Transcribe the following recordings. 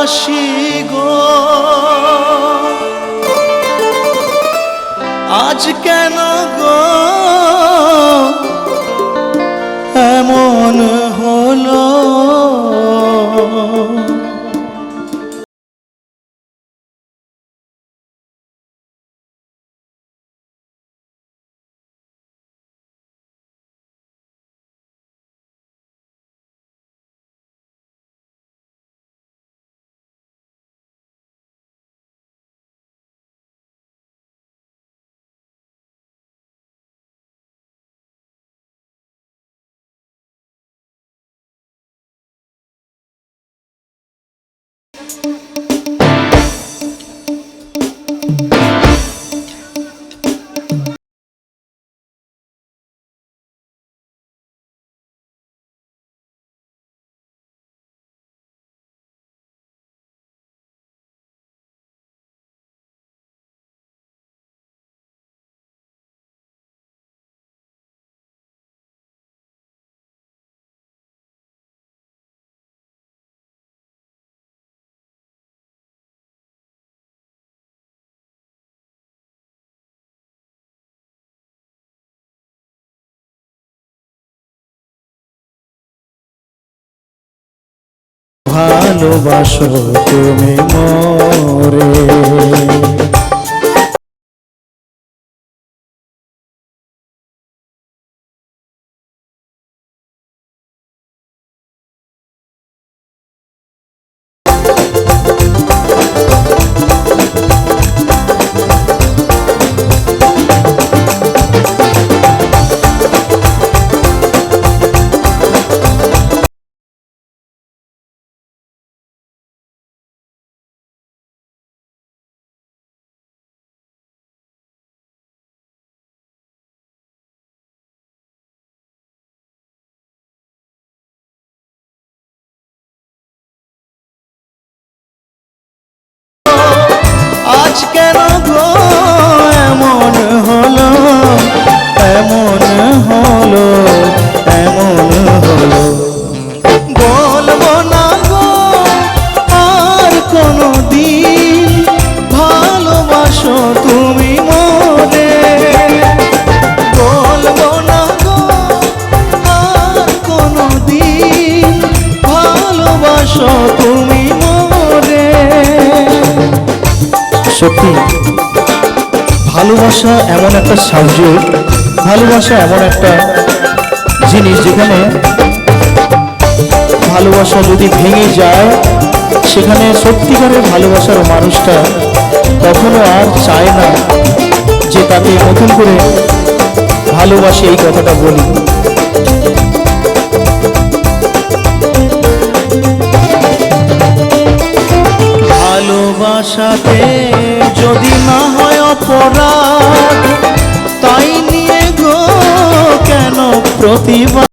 ভালোবাসি গো, আজ কেন গো এমন হলো। ভালোবাসো তুমি মোরে, আজ কেন গো এমন হলো, এমন হলো, এমন হলো। বলবো না গো আর কোনো দিন ভালোবাসো তুমি মোরে, বলবো না গো আর কোনো দিন ভালোবাসো তুমি মোরে। সত্যি ভালোবাসা এমন একটা সাবজেক্ট, ভালোবাসা এমন একটা জিনিস যেখানে ভালোবাসা যদি ভেঙে যায় সেখানে সত্যিকারের ভালোবাসার মানুষটা কখনো আর চায় না যে তাকে নতুন করে ভালোবাসে, এই কথাটা বলি। ভালোবাসাতে যদি না হয় অপরাধ, তাই নিয়ে গো কেন প্রতিবাদ।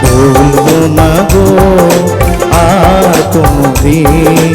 ভুলবো না গো আর কোনোদিন